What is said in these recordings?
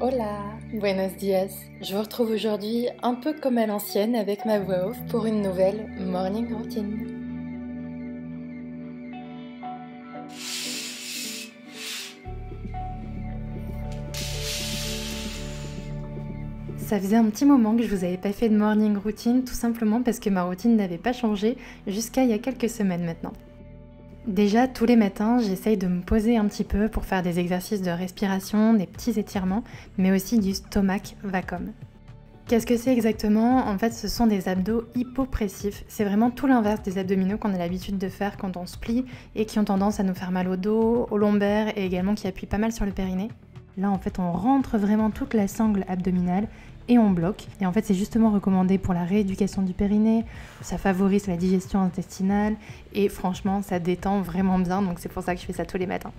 Hola, buenos dias. Je vous retrouve aujourd'hui un peu comme à l'ancienne avec ma voix off pour une nouvelle morning routine. Ça faisait un petit moment que je vous avais pas fait de morning routine, tout simplement parce que ma routine n'avait pas changé jusqu'à il y a quelques semaines maintenant. Déjà, tous les matins, j'essaye de me poser un petit peu pour faire des exercices de respiration, des petits étirements, mais aussi du stomach vacuum. Qu'est-ce que c'est exactement? En fait, ce sont des abdos hypopressifs. C'est vraiment tout l'inverse des abdominaux qu'on a l'habitude de faire quand on se plie et qui ont tendance à nous faire mal au dos, aux lombaires et également qui appuient pas mal sur le périnée. Là, en fait, on rentre vraiment toute la sangle abdominale et on bloque. Et en fait, c'est justement recommandé pour la rééducation du périnée. Ça favorise la digestion intestinale et franchement, ça détend vraiment bien. Donc c'est pour ça que je fais ça tous les matins.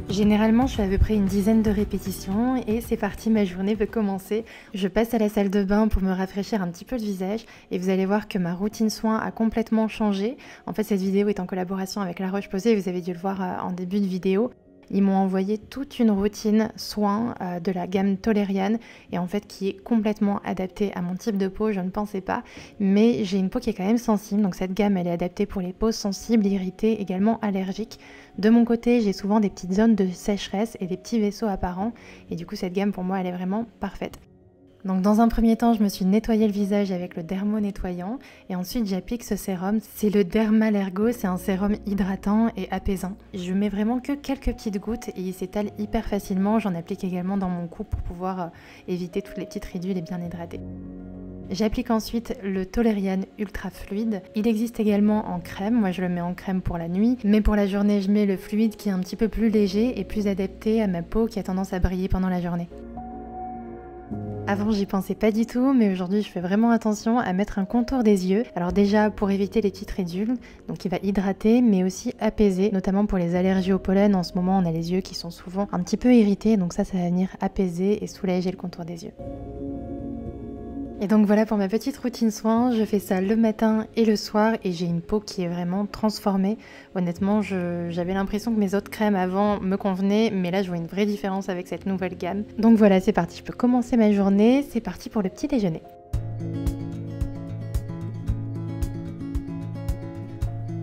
Généralement, je fais à peu près une dizaine de répétitions et c'est parti, ma journée peut commencer. Je passe à la salle de bain pour me rafraîchir un petit peu le visage et vous allez voir que ma routine soin a complètement changé. En fait, cette vidéo est en collaboration avec La Roche-Posay, vous avez dû le voir en début de vidéo. Ils m'ont envoyé toute une routine soin de la gamme Toleriane et en fait qui est complètement adaptée à mon type de peau, je ne pensais pas, mais j'ai une peau qui est quand même sensible, donc cette gamme elle est adaptée pour les peaux sensibles, irritées, également allergiques. De mon côté, j'ai souvent des petites zones de sécheresse et des petits vaisseaux apparents et du coup cette gamme pour moi elle est vraiment parfaite. Donc dans un premier temps, je me suis nettoyé le visage avec le Dermo nettoyant et ensuite j'applique ce sérum. C'est le Dermalergo, c'est un sérum hydratant et apaisant. Je mets vraiment que quelques petites gouttes et il s'étale hyper facilement. J'en applique également dans mon cou pour pouvoir éviter toutes les petites ridules et bien hydrater. J'applique ensuite le Toleriane Ultra Fluide. Il existe également en crème, moi je le mets en crème pour la nuit, mais pour la journée je mets le fluide qui est un petit peu plus léger et plus adapté à ma peau qui a tendance à briller pendant la journée. Avant, j'y pensais pas du tout, mais aujourd'hui, je fais vraiment attention à mettre un contour des yeux. Alors déjà, pour éviter les petites ridules, donc il va hydrater, mais aussi apaiser, notamment pour les allergies au pollen. En ce moment, on a les yeux qui sont souvent un petit peu irrités, donc ça va venir apaiser et soulager le contour des yeux. Et donc voilà pour ma petite routine soin, je fais ça le matin et le soir et j'ai une peau qui est vraiment transformée. Honnêtement, j'avais l'impression que mes autres crèmes avant me convenaient, mais là je vois une vraie différence avec cette nouvelle gamme. Donc voilà, c'est parti, je peux commencer ma journée, c'est parti pour le petit déjeuner.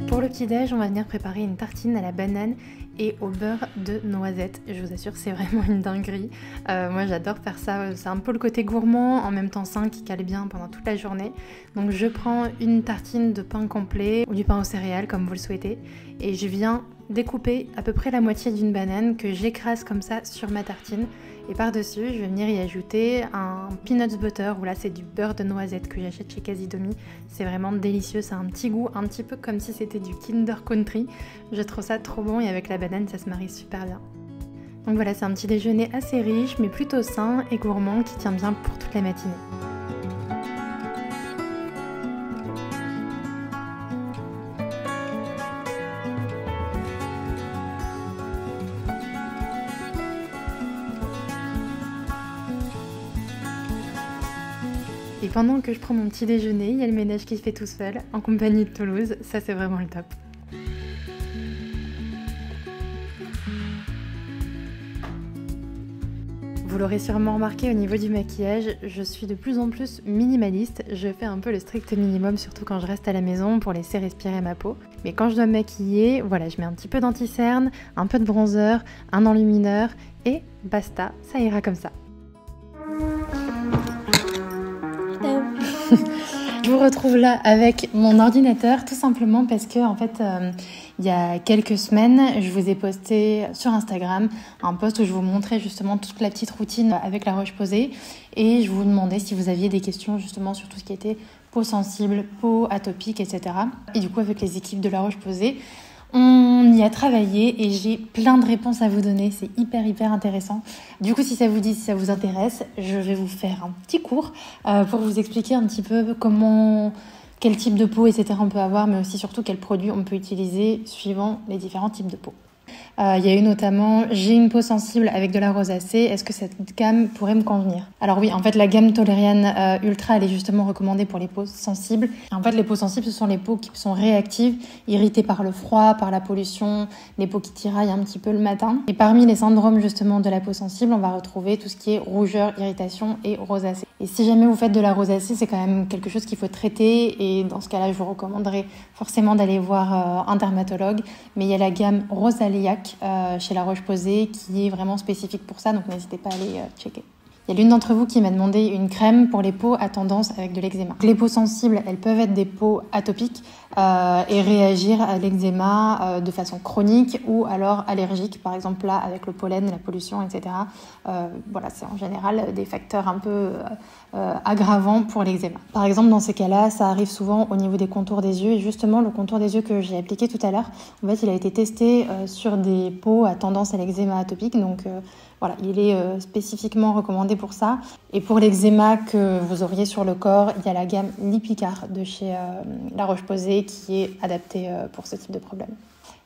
Pour le petit-déj, on va venir préparer une tartine à la banane et au beurre de noisette. Je vous assure, c'est vraiment une dinguerie. Moi, j'adore faire ça. C'est un peu le côté gourmand, en même temps sain, qui cale bien pendant toute la journée. Donc, je prends une tartine de pain complet ou du pain aux céréales, comme vous le souhaitez. Et je viens découper à peu près la moitié d'une banane que j'écrase comme ça sur ma tartine. Et par-dessus, je vais venir y ajouter un peanut butter, où là c'est du beurre de noisette que j'achète chez Casidomi. C'est vraiment délicieux, ça a un petit goût, un petit peu comme si c'était du Kinder Country. Je trouve ça trop bon et avec la banane, ça se marie super bien. Donc voilà, c'est un petit déjeuner assez riche, mais plutôt sain et gourmand qui tient bien pour toute la matinée. Et pendant que je prends mon petit déjeuner, il y a le ménage qui se fait tout seul, en compagnie de Toulouse, ça c'est vraiment le top. Vous l'aurez sûrement remarqué au niveau du maquillage, je suis de plus en plus minimaliste, je fais un peu le strict minimum, surtout quand je reste à la maison pour laisser respirer ma peau. Mais quand je dois me maquiller, voilà, je mets un petit peu d'anti-cerne, un peu de bronzer, un enlumineur et basta, ça ira comme ça. Je vous retrouve là avec mon ordinateur tout simplement parce que en fait il y a quelques semaines je vous ai posté sur Instagram un post où je vous montrais justement toute la petite routine avec La Roche-Posay et je vous demandais si vous aviez des questions justement sur tout ce qui était peau sensible, peau atopique, etc. Et du coup avec les équipes de La Roche-Posay on y a travaillé et j'ai plein de réponses à vous donner, c'est hyper intéressant. Du coup, si ça vous dit, si ça vous intéresse, je vais vous faire un petit cours pour vous expliquer un petit peu quel type de peau, etc. on peut avoir, mais aussi surtout quels produits on peut utiliser suivant les différents types de peau. Il y a eu notamment « J'ai une peau sensible avec de la rosacée, est-ce que cette gamme pourrait me convenir ?» Alors oui, en fait, la gamme Toleriane Ultra, elle est justement recommandée pour les peaux sensibles. En fait, les peaux sensibles, ce sont les peaux qui sont réactives, irritées par le froid, par la pollution, les peaux qui tiraillent un petit peu le matin. Et parmi les syndromes justement de la peau sensible, on va retrouver tout ce qui est rougeur, irritation et rosacée. Et si jamais vous faites de la rosacée, c'est quand même quelque chose qu'il faut traiter, et dans ce cas-là, je vous recommanderais forcément d'aller voir un dermatologue. Mais il y a la gamme Rosaliac chez La Roche-Posay qui est vraiment spécifique pour ça, donc n'hésitez pas à aller checker. Il y a l'une d'entre vous qui m'a demandé une crème pour les peaux à tendance avec de l'eczéma. Les peaux sensibles, elles peuvent être des peaux atopiques et réagir à l'eczéma de façon chronique ou alors allergique, par exemple là avec le pollen, la pollution, etc. Voilà, c'est en général des facteurs un peu aggravants pour l'eczéma. Par exemple, dans ces cas-là, ça arrive souvent au niveau des contours des yeux. Et justement, le contour des yeux que j'ai appliqué tout à l'heure, en fait, il a été testé sur des peaux à tendance à l'eczéma atopique. Donc voilà, il est spécifiquement recommandé pour ça. Et pour l'eczéma que vous auriez sur le corps, il y a la gamme Lipicard de chez La Roche-Posay qui est adaptée pour ce type de problème.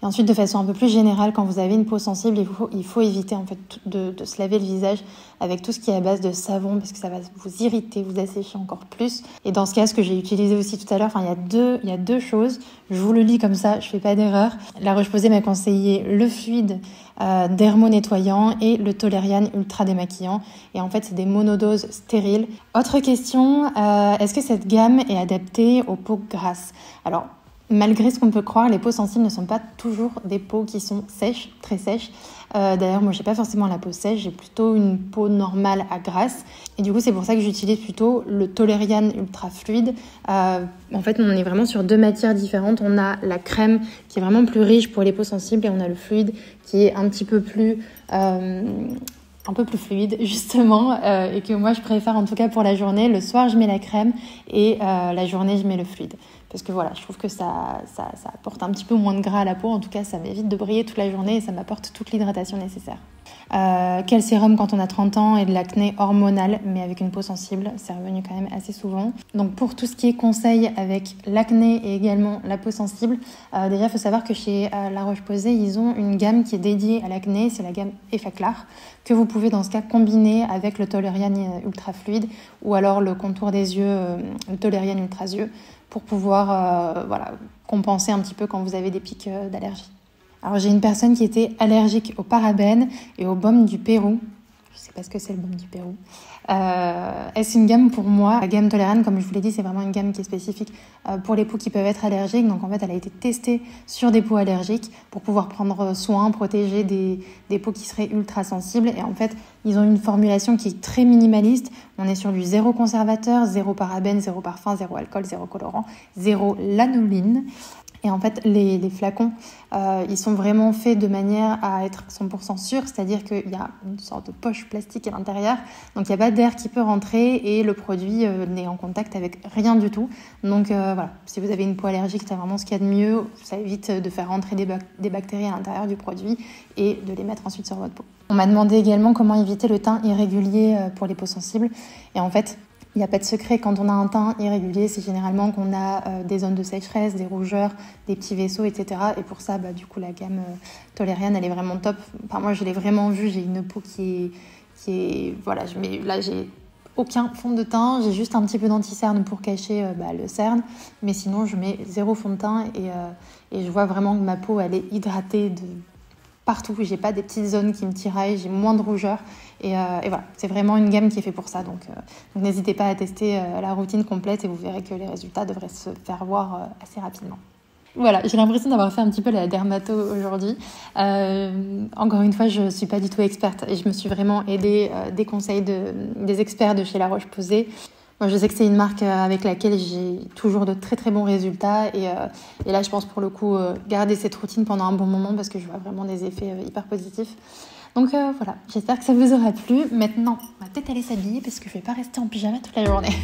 Et ensuite, de façon un peu plus générale, quand vous avez une peau sensible, il faut éviter en fait de se laver le visage avec tout ce qui est à base de savon parce que ça va vous irriter, vous assécher encore plus. Et dans ce cas, ce que j'ai utilisé aussi tout à l'heure, il y a deux choses. Je vous le lis comme ça, je fais pas d'erreur. La Roche-Posay m'a conseillé le fluide dermo-nettoyant et le Toleriane ultra démaquillant. Et en fait, c'est des monodoses stériles. Autre question, est-ce que cette gamme est adaptée aux peaux grasses ? Alors, malgré ce qu'on peut croire, les peaux sensibles ne sont pas toujours des peaux qui sont sèches, très sèches. D'ailleurs, moi, j'ai pas forcément la peau sèche, j'ai plutôt une peau normale à grasse. Et du coup, c'est pour ça que j'utilise plutôt le Toleriane Ultra Fluide. En fait, on est vraiment sur deux matières différentes. On a la crème qui est vraiment plus riche pour les peaux sensibles et on a le fluide qui est un petit peu plus... un peu plus fluide justement et que moi je préfère en tout cas pour la journée. Le soir je mets la crème et la journée je mets le fluide parce que voilà, je trouve que ça apporte un petit peu moins de gras à la peau. En tout cas ça m'évite de briller toute la journée et ça m'apporte toute l'hydratation nécessaire. Quel sérum quand on a 30 ans et de l'acné hormonal mais avec une peau sensible, c'est revenu quand même assez souvent. Donc pour tout ce qui est conseil avec l'acné et également la peau sensible, déjà il faut savoir que chez La Roche-Posay ils ont une gamme qui est dédiée à l'acné, c'est la gamme Effaclar que vous pouvez dans ce cas combiner avec le Toleriane Ultra Fluide ou alors le contour des yeux, le Toleriane Ultra Yeux pour pouvoir compenser un petit peu quand vous avez des pics d'allergie. Alors j'ai une personne qui était allergique aux parabènes et au baume du Pérou. Je sais pas ce que c'est le baume du Pérou. Est-ce une gamme pour moi ? La gamme Toleriane, comme je vous l'ai dit, c'est vraiment une gamme qui est spécifique pour les peaux qui peuvent être allergiques. Donc en fait, elle a été testée sur des peaux allergiques pour pouvoir prendre soin, protéger des peaux qui seraient ultra sensibles. Et en fait, ils ont une formulation qui est très minimaliste. On est sur du zéro conservateur, zéro parabène, zéro parfum, zéro alcool, zéro colorant, zéro lanoline. Et en fait, les flacons, ils sont vraiment faits de manière à être 100% sûrs, c'est-à-dire qu'il y a une sorte de poche plastique à l'intérieur, donc il n'y a pas d'air qui peut rentrer et le produit n'est en contact avec rien du tout. Donc voilà, si vous avez une peau allergique, c'est vraiment ce qu'il y a de mieux, ça évite de faire rentrer des bactéries à l'intérieur du produit et de les mettre ensuite sur votre peau. On m'a demandé également comment éviter le teint irrégulier pour les peaux sensibles, et en fait, il n'y a pas de secret, quand on a un teint irrégulier, c'est généralement qu'on a des zones de sécheresse, des rougeurs, des petits vaisseaux, etc. Et pour ça, du coup, la gamme Toleriane, elle est vraiment top. Enfin, moi, je l'ai vraiment vue, j'ai une peau qui est voilà, là, j'ai aucun fond de teint, j'ai juste un petit peu d'anti-cerne pour cacher le cerne, mais sinon, je mets zéro fond de teint et je vois vraiment que ma peau, elle est hydratée de partout. J'ai pas des petites zones qui me tiraillent, j'ai moins de rougeur. Et voilà, c'est vraiment une gamme qui est faite pour ça. Donc n'hésitez pas à tester la routine complète et vous verrez que les résultats devraient se faire voir assez rapidement. Voilà, j'ai l'impression d'avoir fait un petit peu la dermato aujourd'hui. Encore une fois, je ne suis pas du tout experte et je me suis vraiment aidée des conseils des experts de chez La Roche-Posay. Moi, je sais que c'est une marque avec laquelle j'ai toujours de très très bons résultats et là, je pense pour le coup garder cette routine pendant un bon moment parce que je vois vraiment des effets hyper positifs. Donc voilà, j'espère que ça vous aura plu. Maintenant, on va peut-être aller s'habiller parce que je vais pas rester en pyjama toute la journée.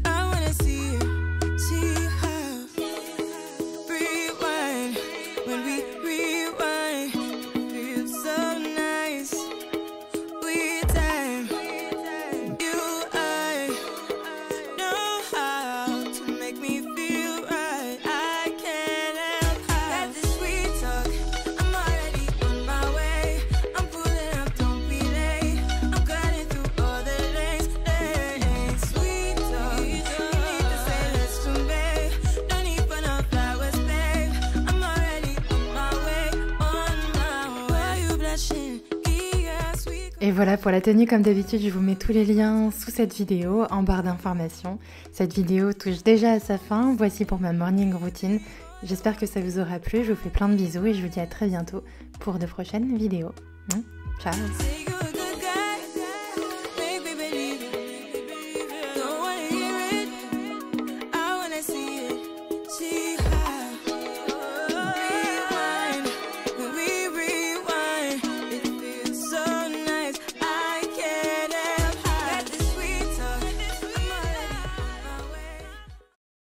I Et voilà pour la tenue, comme d'habitude, je vous mets tous les liens sous cette vidéo en barre d'informations. Cette vidéo touche déjà à sa fin, voici pour ma morning routine. J'espère que ça vous aura plu, je vous fais plein de bisous et je vous dis à très bientôt pour de prochaines vidéos. Ciao!